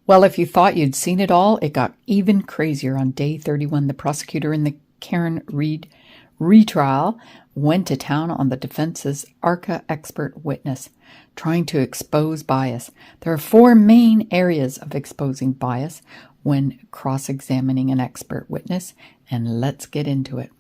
Well, if you thought you'd seen it all, it got even crazier on day 31. The prosecutor in the Karen Read retrial went to town on the defense's ARCCA expert witness, trying to expose bias. There are 4 main areas of exposing bias when cross-examining an expert witness, and let's get into it.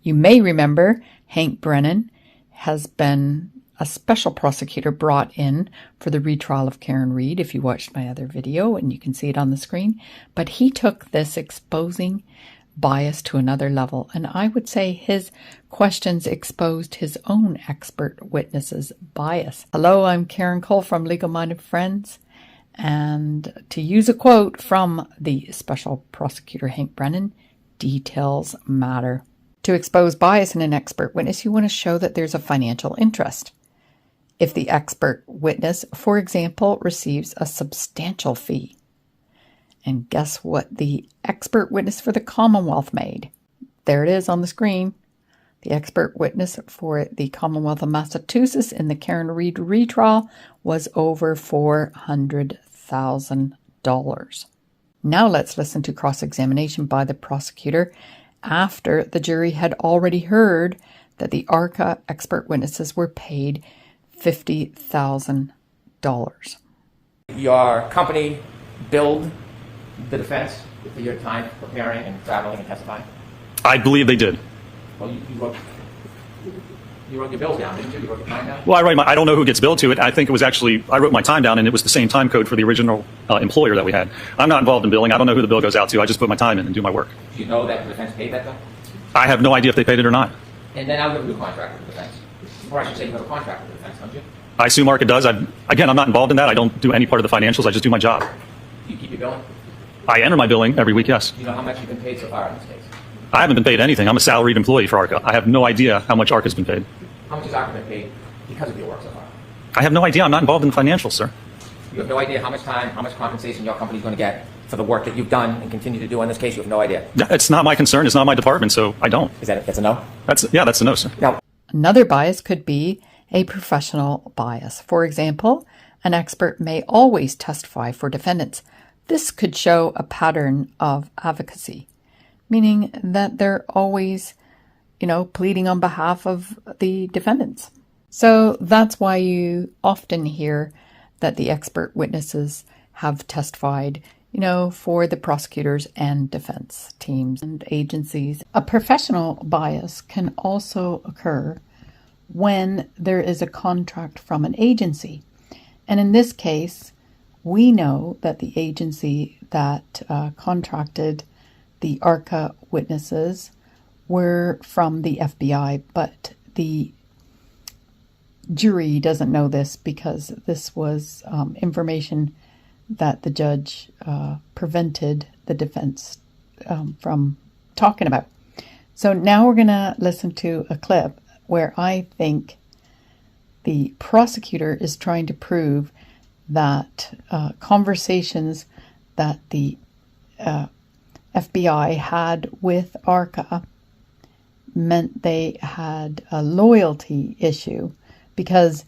You may remember Hank Brennan has been a special prosecutor brought in for the retrial of Karen Read, if you watched my other video, and you can see it on the screen. But he took this exposing bias to another level, and I would say his questions exposed his own expert witness's bias. Hello, I'm Karen Cole from Legal Minded Friends, and to use a quote from the special prosecutor Hank Brennan, details matter. To expose bias in an expert witness, you want to show that there's a financial interest. If the expert witness, for example, receives a substantial fee, and guess what the expert witness for the Commonwealth made? There it is on the screen. The expert witness for the Commonwealth of Massachusetts in the Karen Read retrial was over $400,000. Now let's listen to cross-examination by the prosecutor after the jury had already heard that the ARCCA expert witnesses were paid $50,000. Your company billed the defense for your time preparing and traveling and testifying? I believe they did. Well, you wrote your bills down, didn't you? You wrote your time down? Well, I don't know who gets billed to it. I think it was actually, I wrote my time down, and it was the same time code for the original employer that we had. I'm not involved in billing. I don't know who the bill goes out to. I just put my time in and do my work. Do you know that the defense paid that bill? I have no idea if they paid it or not. And then I'll give you a contract with the defense. Or I should say you have a contract with the defense, don't you? I assume ARCCA does. Again, I'm not involved in that. I don't do any part of the financials. I just do my job. Do you keep your billing? I enter my billing every week, yes. Do you know how much you've been paid so far in this case? I haven't been paid anything. I'm a salaried employee for ARCCA. I have no idea how much ARCCA's been paid. How much has ARCCA been paid because of your work so far? I have no idea. I'm not involved in the financials, sir. You have no idea how much time, how much compensation your company's going to get for the work that you've done and continue to do in this case? You have no idea. It's not my concern. It's not my department, so I don't. That's a no? That's a no, sir. Now, another bias could be a professional bias. For example, an expert may always testify for defendants. This could show a pattern of advocacy, meaning that they're always, pleading on behalf of the defendants. So that's why you often hear that the expert witnesses have testified, for the prosecutors and defense teams and agencies. A professional bias can also occur when there is a contract from an agency. And in this case, we know that the agency that contracted the ARCCA witnesses were from the FBI, but the jury doesn't know this because this was information that the judge prevented the defense from talking about. So now we're going to listen to a clip where I think the prosecutor is trying to prove that conversations that the FBI had with ARCCA meant they had a loyalty issue because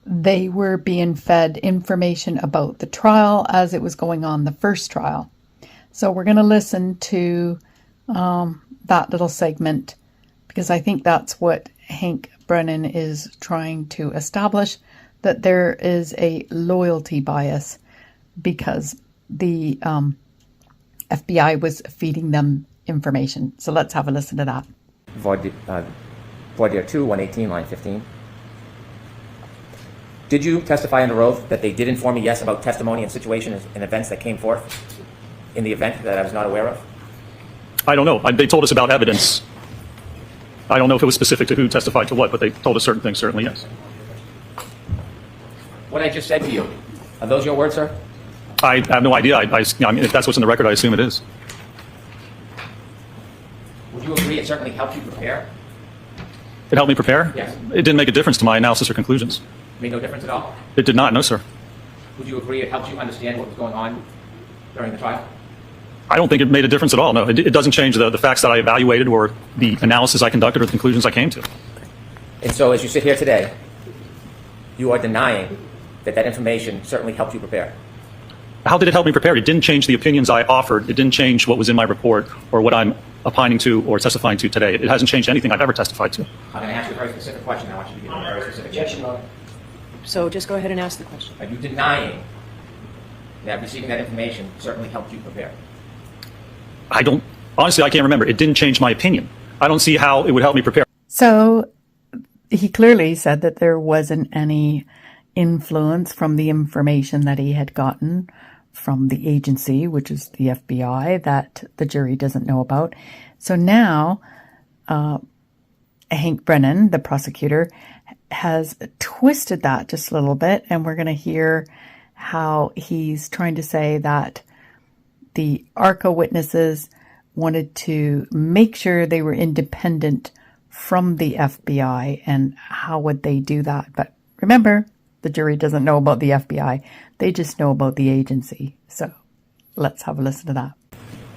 they were being fed information about the trial as it was going on, the first trial. So we're going to listen to that little segment because I think that's what Hank Brennan is trying to establish, that there is a loyalty bias because the FBI was feeding them information. So let's have a listen to that. Voir dire 2, 118, line 15. Did you testify under oath that they did inform you, yes, about testimony and situations and events that came forth in the event that I was not aware of? I don't know. They told us about evidence. I don't know if it was specific to who testified to what, but they told us certain things, certainly, yes. What I just said to you, are those your words, sir? I have no idea. I mean, if that's what's in the record, I assume it is. Would you agree it certainly helped you prepare? It helped me prepare? Yes. It didn't make a difference to my analysis or conclusions. It made no difference at all? It did not, no, sir. Would you agree it helped you understand what was going on during the trial? I don't think it made a difference at all, no. It doesn't change the facts that I evaluated or the analysis I conducted or the conclusions I came to. And so as you sit here today, you are denying that that information certainly helped you prepare? How did it help me prepare? It didn't change the opinions I offered. It didn't change what was in my report or what I'm opining to or testifying to today. It hasn't changed anything I've ever testified to. I'm going to ask you a very specific question. I want you to give me a very specific answer. So just go ahead and ask the question. Are you denying that receiving that information certainly helped you prepare? Honestly, I can't remember. It didn't change my opinion. I don't see how it would help me prepare. So he clearly said that there wasn't any influence from the information that he had gotten from the agency, which is the FBI, that the jury doesn't know about. So now Hank Brennan, the prosecutor, has twisted that just a little bit, and we're going to hear how he's trying to say that the ARCCA witnesses wanted to make sure they were independent from the FBI, and how would they do that? But remember, the jury doesn't know about the FBI. They just know about the agency. So let's have a listen to that.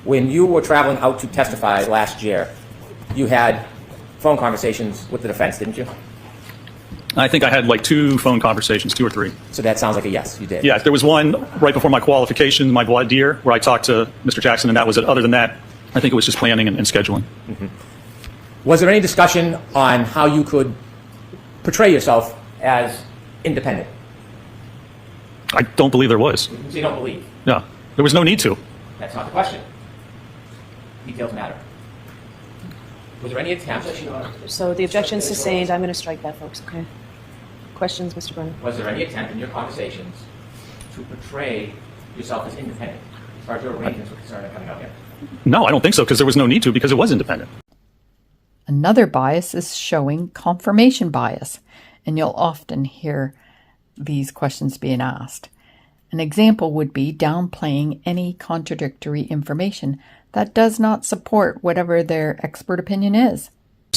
When you were traveling out to testify last year, you had phone conversations with the defense, didn't you? I think I had like 2 phone conversations, 2 or 3. So that sounds like a yes, you did. Yeah, there was one right before my qualification, my voir dire, where I talked to Mr. Jackson, and that was it. Other than that, I think it was just planning and scheduling. Mm-hmm. Was there any discussion on how you could portray yourself as independent? I don't believe there was. So you don't believe? No, there was no need to. That's not the question. Details matter. Was there any attempt? So the objection's sustained. I'm going to strike that, folks, okay? Questions, Mr. Brennan? Was there any attempt in your conversations to portray yourself as independent as far as your arrangements were concerned coming out here? No, I don't think so, because there was no need to, because it was independent. Another bias is showing confirmation bias, and you'll often hear these questions being asked. An example would be downplaying any contradictory information that does not support whatever their expert opinion is.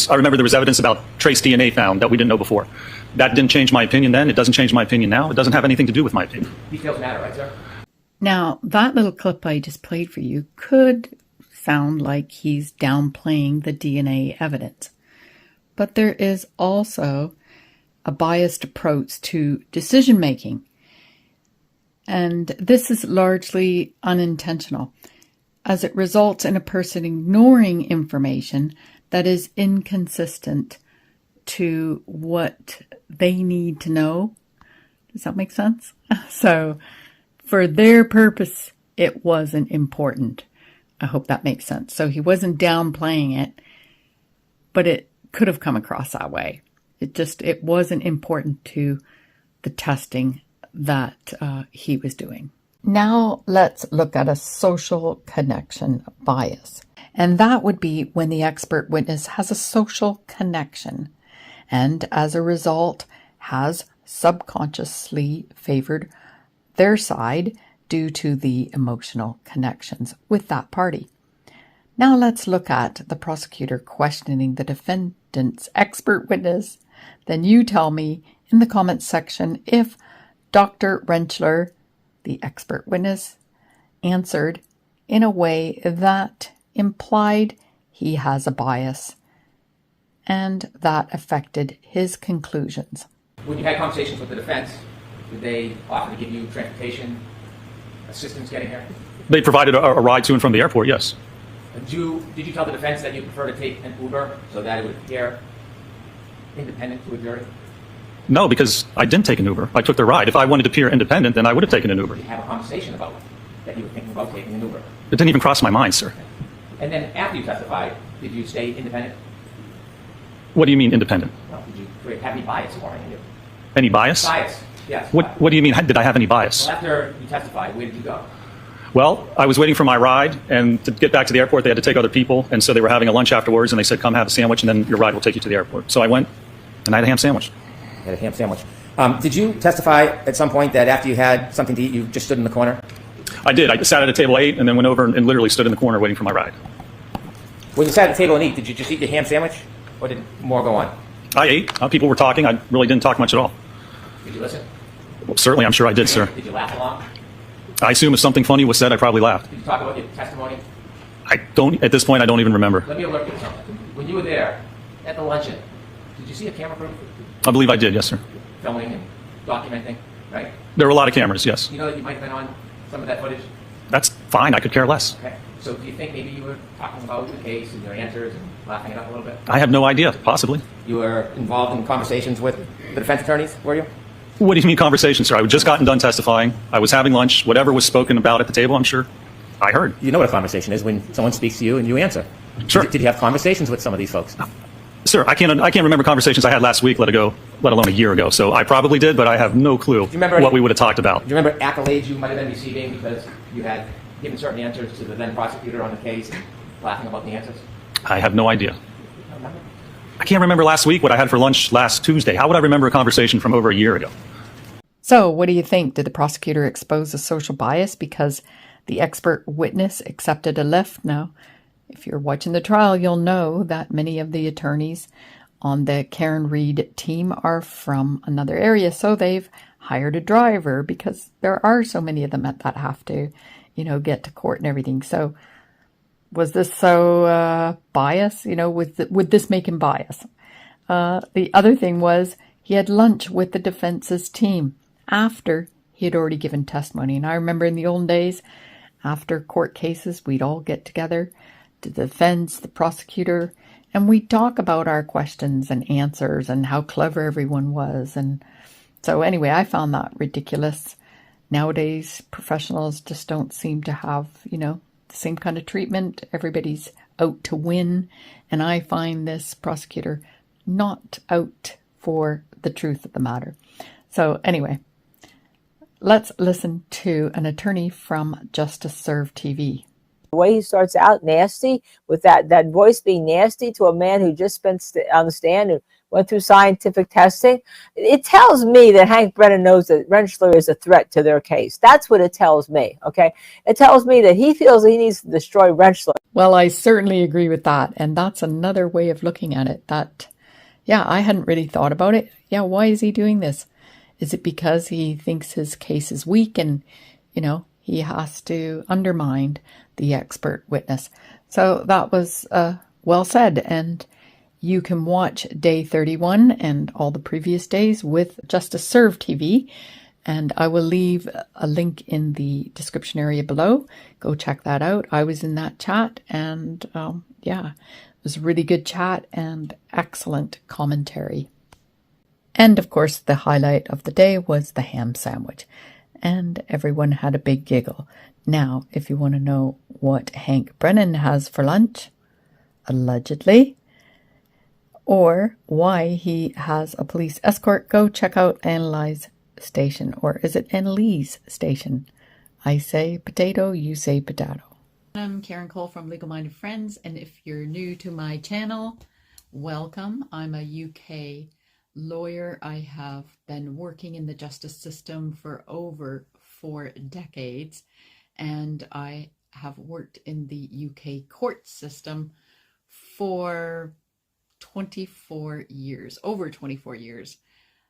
I remember there was evidence about trace DNA found that we didn't know before. That didn't change my opinion then. It doesn't change my opinion now. It doesn't have anything to do with my opinion. Details matter, right, sir? Now, that little clip I just played for you could sound like he's downplaying the DNA evidence. But there is also a biased approach to decision making. And this is largely unintentional, as it results in a person ignoring information that is inconsistent to what they need to know. Does that make sense? So, for their purpose, it wasn't important. I hope that makes sense. So he wasn't downplaying it, but it could have come across that way. It wasn't important to the testing that he was doing. Now let's look at a social connection bias. And that would be when the expert witness has a social connection and as a result has subconsciously favored their side due to the emotional connections with that party. Now let's look at the prosecutor questioning the defendant's expert witness. Then you tell me in the comments section if Dr. Rentschler, the expert witness, answered in a way that implied he has a bias and that affected his conclusions. When you had conversations with the defense, did they offer to give you transportation assistance getting here? They provided a ride to and from the airport, yes. Did you tell the defense that you prefer to take an Uber so that it would appear independent to a jury? No, because I didn't take an Uber. I took the ride. If I wanted to appear independent, then I would have taken an Uber. Did you have a conversation about that you were thinking about taking an Uber? It didn't even cross my mind, sir. And then after you testified, did you stay independent? What do you mean independent? No, did you have any bias for you? Any bias? Bias, yes. What do you mean? Did I have any bias? Well, after you testified, where did you go? Well, I was waiting for my ride, and to get back to the airport, they had to take other people, and so they were having a lunch afterwards, and they said, come have a sandwich, and then your ride will take you to the airport. So I went, and I had a ham sandwich. You had a ham sandwich. Did you testify at some point that after you had something to eat, you just stood in the corner? I did. I sat at a table, ate, and then went over and literally stood in the corner waiting for my ride. When you sat at the table and eat, did you just eat the ham sandwich, or did more go on? I ate. People were talking. I really didn't talk much at all. Did you listen? Well, certainly, I'm sure I did, sir. Did you laugh along? I assume if something funny was said, I probably laughed. Did you talk about your testimony? At this point, I don't even remember. Let me alert you to something. When you were there at the luncheon, did you see a camera crew? I believe I did, yes, sir. Filming and documenting, right? There were a lot of cameras, yes. You know that you might have been on some of that footage? That's fine. I could care less. Okay. So do you think maybe you were talking about the case and your answers and laughing it up a little bit? I have no idea. Possibly. You were involved in conversations with the defense attorneys, were you? What do you mean conversation, sir? I had just gotten done testifying. I was having lunch. Whatever was spoken about at the table, I'm sure I heard. You know what a conversation is when someone speaks to you and you answer. Sure. Did you have conversations with some of these folks? Sir, I can't remember conversations I had last week, let alone a year ago. So I probably did, but I have no clue what we would have talked about. Do you remember accolades you might have been receiving because you had given certain answers to the then prosecutor on the case and laughing about the answers? I have no idea. I can't remember last week what I had for lunch last Tuesday. How would I remember a conversation from over a year ago? So what do you think? Did the prosecutor expose a social bias because the expert witness accepted a lift? Now, if you're watching the trial, you'll know that many of the attorneys on the Karen Read team are from another area. So they've hired a driver because there are so many of them that have to, get to court and everything. So was this so biased? Would this make him biased? The other thing was he had lunch with the defense's team after he had already given testimony. And I remember in the old days, after court cases, we'd all get together, the defense, the prosecutor, and we'd talk about our questions and answers and how clever everyone was. And so anyway, I found that ridiculous. Nowadays, professionals just don't seem to have, the same kind of treatment. Everybody's out to win. And I find this prosecutor not out for the truth of the matter. So anyway, let's listen to an attorney from Justice Serve TV. The way he starts out nasty, with that voice being nasty to a man who just spent on the stand and went through scientific testing, it tells me that Hank Brennan knows that Rentschler is a threat to their case. That's what it tells me, okay? It tells me that he feels he needs to destroy Rentschler. Well, I certainly agree with that. And that's another way of looking at it. I hadn't really thought about it. Yeah, why is he doing this? Is it because he thinks his case is weak and, he has to undermine the expert witness? So that was well said. And you can watch day 31 and all the previous days with Justice Serve TV. And I will leave a link in the description area below. Go check that out. I was in that chat and it was a really good chat and excellent commentary. And of course, the highlight of the day was the ham sandwich. And everyone had a big giggle. Now, if you want to know what Hank Brennan has for lunch, allegedly, or why he has a police escort, go check out AnalyzeStation. Or is it AnalyzeStation? I say potato, you say potato. I'm Karen Cole from Legal Minded Friends. And if you're new to my channel, welcome. I'm a UK lawyer. I have been working in the justice system for over 4 decades, and I have worked in the UK court system for 24 years, over 24 years.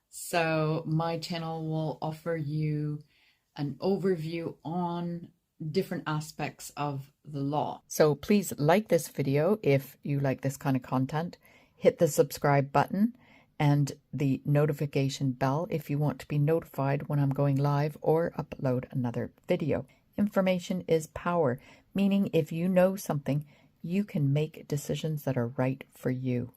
So my channel will offer you an overview on different aspects of the law. So please like this video if you like this kind of content. Hit the subscribe button and the notification bell if you want to be notified when I'm going live or upload another video. Information is power, meaning if you know something, you can make decisions that are right for you.